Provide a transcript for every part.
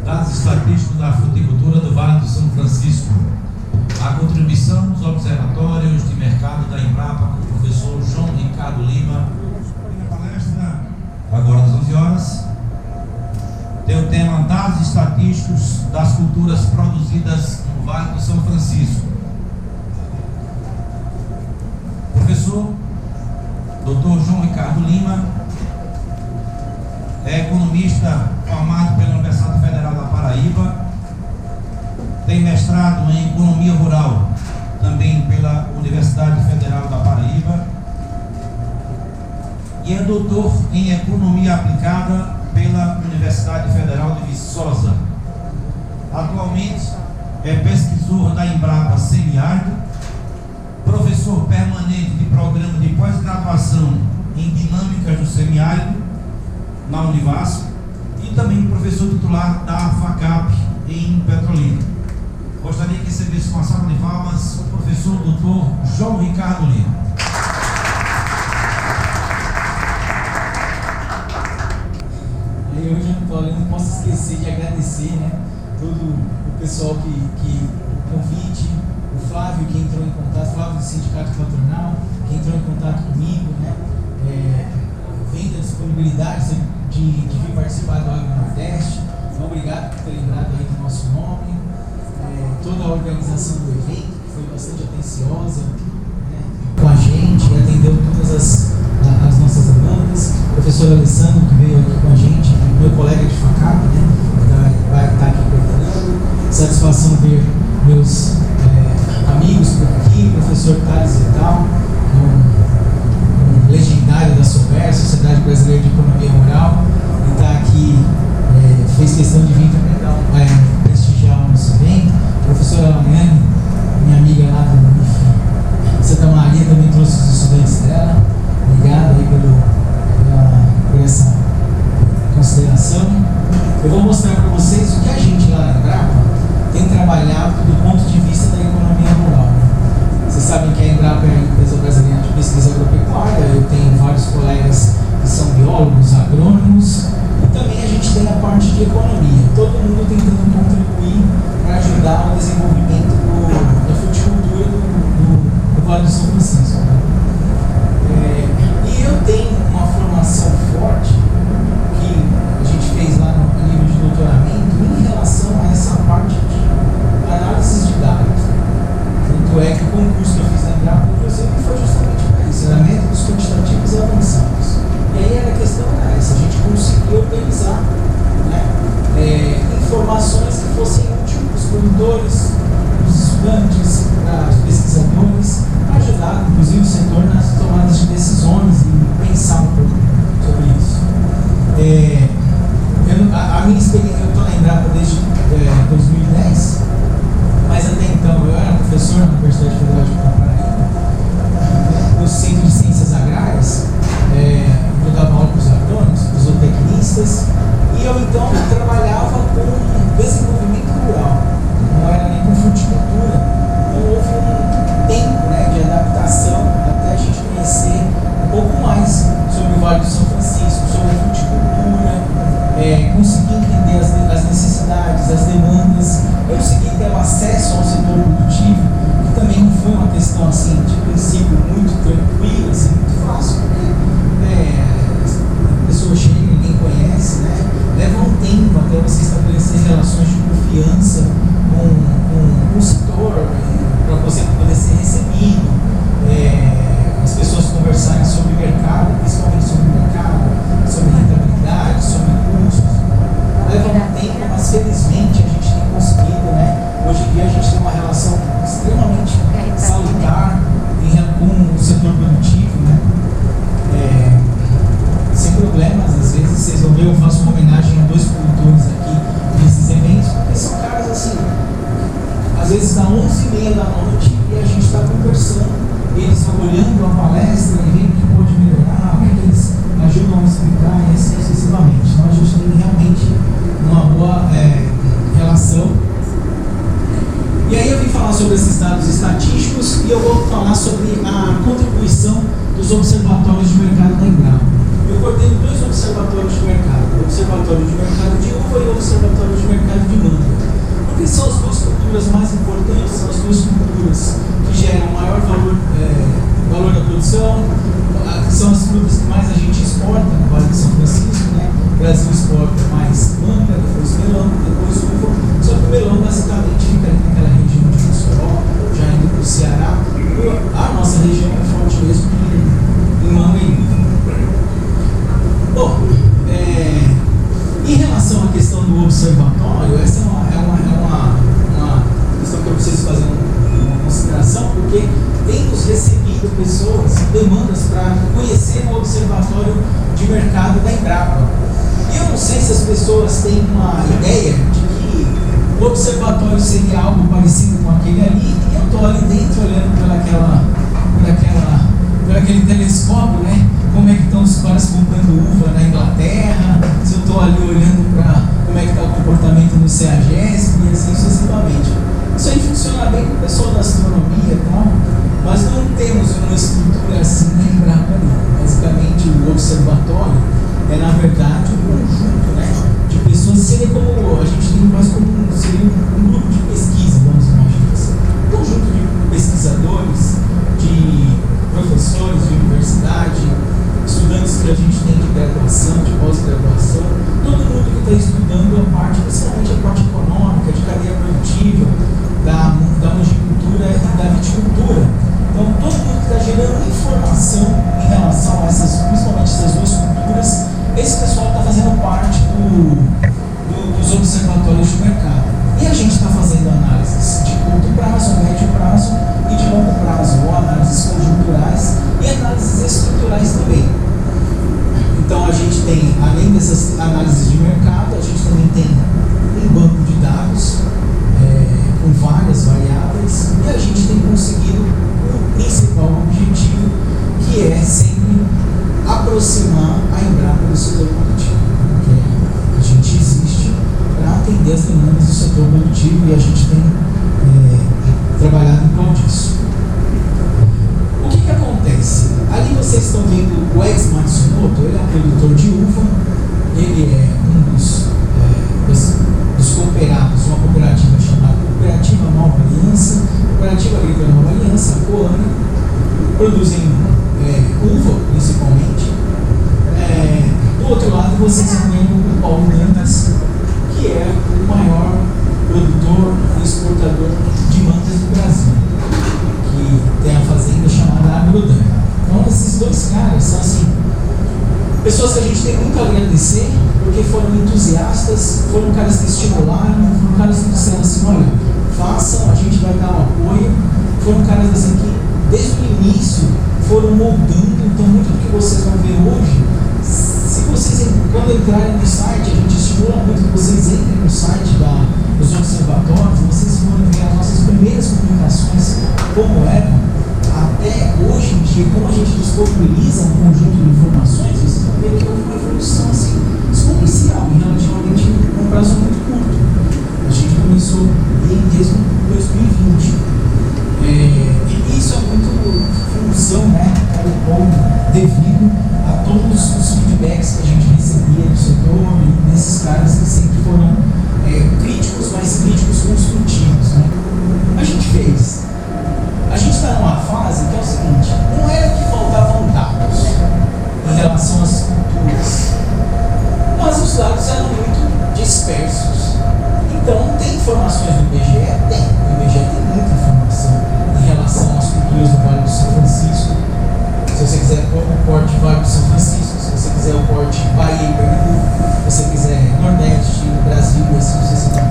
dados estatísticos da fruticultura do Vale do São Francisco. A contribuição dos observatórios de mercado da Embrapa com o professor João Ricardo Lima. A palestra, agora às 11 horas, tem o tema Dados estatísticos das culturas produzidas no Vale do São Francisco. Professor Dr. João Ricardo Lima é economista formado pela Universidade Federal da Paraíba, tem mestrado em Economia Rural, também pela Universidade Federal da Paraíba, e é doutor em Economia Aplicada pela Universidade Federal de Viçosa. Atualmente é pesquisador da Embrapa Semiárido, professor permanente de programa de pós-graduação em Dinâmicas do Semiárido na Univasf e também professor titular da FACAP em Petrolina. Gostaria que recebesse uma salva de palmas o professor Dr. João Ricardo Lima. E hoje eu não posso esquecer de agradecer, né, todo o pessoal que o convite, o Flávio que entrou em contato, Flávio do Sindicato Patronal, que entrou em contato comigo, né, vem da disponibilidade de vir participar do Agro Nordeste. Então, obrigado por ter lembrado aí do nosso nome, toda a organização do evento, que foi bastante atenciosa, né, com a gente, atendeu todas as nossas demandas. O professor Alessandro, que veio aqui com a gente, meu colega de FACAP, né, vai estar aqui coordenando. Satisfação ver meus amigos por aqui, professor Thales Vital, um legendário da SOBER, Sociedade Brasileira de Economia Rural, e está aqui, fez questão de vir também prestigiar o nosso evento. Professora Laiane, minha amiga lá do IF Santa Maria, também trouxe os estudantes dela. Obrigado aí por essa consideração. Eu vou mostrar para vocês o que a gente lá na Embrapa tem trabalhado do ponto de vista da economia rural. Vocês sabem que a Embrapa é a empresa brasileira de pesquisa agropecuária. Eu tenho vários colegas que são biólogos, agrônomos, e também a gente tem a parte de economia. Todo mundo tentando contribuir para ajudar o desenvolvimento da fruticultura do Vale do São Francisco. E eu tenho uma formação forte que a gente fez lá no nível de doutoramento em relação a essa parte de análise de dados. Tanto é que o concurso que eu fiz na Embrapa foi justamente para isso, era métodos quantitativos avançados. E aí a questão era essa, a gente conseguiu organizar, né, informações que fossem úteis para os produtores, para os estudantes, para os pesquisadores, para ajudar inclusive o setor nas tomadas de decisões e pensar um pouco sobre isso. A minha experiência, eu estou na Embrapa desde 2010, mas até então eu era professor na Universidade Federal de Paraíba, no Centro de Ciências Agrárias. Eu dava aula para os agrônomos, para os zootecnistas, e eu então trabalhava com desenvolvimento rural, não era nem com fruticultura. Então houve um tempo, né, de adaptação até a gente conhecer um pouco mais sobre o Vale do São Francisco, sobre a fruticultura, conseguir entender as necessidades, as demandas. Eu consegui ter um acesso ao setor produtivo, que também não foi uma questão assim, de princípio, muito tranquila, assim, muito fácil, porque a pessoa chega, ninguém conhece, né? Leva um tempo até você estabelecer relações de confiança com o setor, para você poder ser recebido, as pessoas conversarem sobre mercado, principalmente sobre mercado, sobre rentabilidade, sobre custos. Leva um tempo, mas felizmente a gente tem conseguido, né? Hoje em dia a gente tem uma relação extremamente salutar com o setor produtivo, né? Sem problemas. Às vezes vocês vão ver, eu faço uma homenagem a 2 produtores aqui nesses eventos, porque são caras assim, às vezes dá 11h30 da noite e a gente está conversando, eles vão olhando a palestra e vendo o que pode melhorar, o que eles ajudam a explicar, e assim sucessivamente. Então a gente tem realmente uma boa relação. E aí eu vim falar sobre esses dados estatísticos e eu vou falar sobre a contribuição dos observatórios de mercado da Embrapa. Eu coordeno 2 observatórios de mercado, o Observatório de Mercado de Uva e o Observatório de Mercado são as duas culturas mais importantes, são as duas culturas que geram maior valor da produção, são as frutas que mais a gente exporta no Vale de São Francisco, né? O Brasil exporta mais manga, depois melão, depois uva, só que o melão basicamente fica ali naquela região de Mossoró, já indo para o Ceará. A nossa região é forte mesmo em manga e uva. Bom, em relação à questão do observatório, essa é uma questão que eu preciso fazer uma consideração, porque temos recebido pessoas, demandas para conhecer o observatório de mercado da Embrapa. E eu não sei se as pessoas têm uma ideia de que o observatório seria algo parecido com aquele ali, e eu estou ali dentro olhando por aquele telescópio, né? Como é que estão os caras comprando uva na Inglaterra, se eu estou ali olhando para como é que está o comportamento no CEAGESP e assim sucessivamente. Isso aí funciona bem com o pessoal da astronomia e tal, mas não temos uma estrutura assim na Embrapa ali. Basicamente o observatório é na verdade um conjunto, né, de pessoas, seria como a gente tem mais como seria um grupo de pesquisa, vamos imaginar assim. Um conjunto de pesquisadores, de professores de universidade, estudantes que a gente tem de graduação, de pós-graduação, todo mundo que está estudando a parte, principalmente a parte econômica, de cadeia produtiva, da mangicultura e da viticultura. Então, todo mundo que está gerando informação em relação a principalmente essas duas culturas, esse pessoal está fazendo parte dos observatórios de mercado. E a gente está fazendo análises de curto prazo, médio prazo e de longo prazo, ou análises conjunturais e análises estruturais também. Então a gente tem, além dessas análises de mercado, a gente também tem um banco de dados com várias variáveis, e a gente tem conseguido o principal objetivo, que é sempre aproximar a Embrapa do setor produtivo. Porque a gente existe para atender as demandas do setor produtivo e a gente tem trabalhado em prol disso. O que acontece? Ali vocês estão vendo o Ex Matsumoto, ele é um produtor de uva, ele é um dos cooperados, uma cooperativa chamada Cooperativa Nova Aliança, Cooperativa Agrícola Nova Aliança, a Coana, produzem uva principalmente. Do outro lado vocês estão vendo o Paulo Dantas, que é o maior produtor e exportador de mantas do Brasil, que tem a fazenda chamada Agrodan. Então esses dois caras são assim, pessoas que a gente tem muito a agradecer, porque foram entusiastas, foram caras que estimularam, foram caras que disseram assim, olha, façam, a gente vai dar um apoio. Foram caras assim que desde o início foram moldando. Então muito do que vocês vão ver hoje, se vocês quando entrarem no site, a gente estimula muito que vocês entrem no site dos observatórios, vocês vão ver as nossas primeiras publicações, como eram, até hoje em dia, como a gente disponibiliza um conjunto de informações, vocês vão ver que houve uma evolução assim, exponencial em relativamente um prazo muito curto. A gente começou desde 2020. E isso é muito função, né, devido a todos os feedbacks que a gente recebia do setor e desses caras que sempre foram críticos, mas críticos construtivos, né? A gente está numa fase que é o seguinte, não era que faltavam dados em relação às culturas, mas os dados eram muito dispersos. Então, tem informações do IBGE? Tem. O IBGE tem muita informação em relação às culturas do Vale do São Francisco. Se você quiser o corte Vale do São Francisco, se você quiser o corte Bahia e Pernambuco, se você quiser Nordeste, Brasil e assim sucessivamente.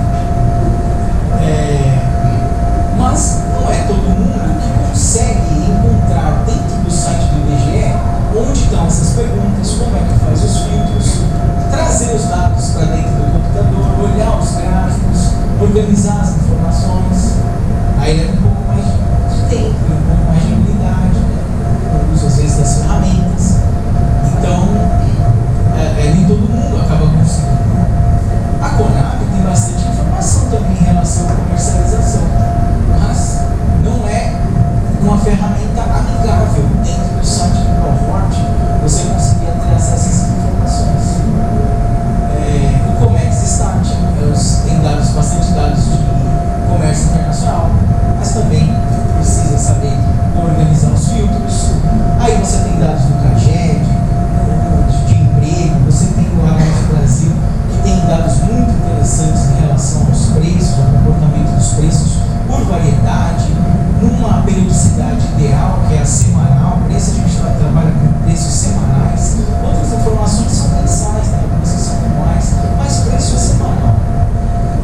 Mas não é todo mundo que consegue encontrar dentro do site do IBGE onde estão essas perguntas, como é que faz os filtros, trazer os dados para dentro do computador, olhar os gráficos, organizar as informações. Aí leva um pouco mais de tempo, um pouco mais de habilidade, o uso às vezes das ferramentas. Então, nem todo mundo acaba conseguindo. A Conab tem bastante informação também em relação à comercialização, mas não é uma ferramenta amigável dentro do site do Proforte você conseguir ter acesso a essas informações. O Comex Stat tem bastante dados de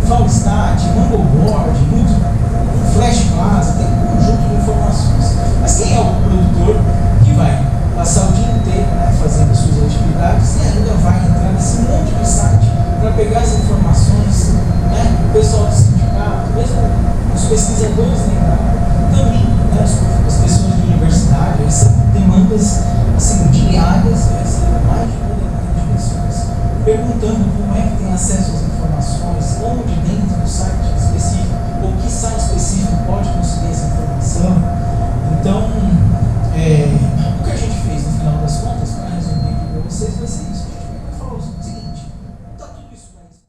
Falstat, Mumbleboard, Flash Plaza, tem um conjunto de informações. Mas quem é o produtor que vai passar o dia inteiro, né, fazendo as suas atividades e ainda vai entrar nesse monte de site para pegar as informações, né? O pessoal do sindicato, mesmo os pesquisadores também, né, as pessoas de universidade, recebem demandas assim, diárias, mais de uma demanda de pessoas perguntando como é que tem acesso às informações, onde dentro do site específico, ou que site específico pode conseguir essa informação. Então, o que a gente fez no final das contas, para resumir aqui para vocês, vai ser isso.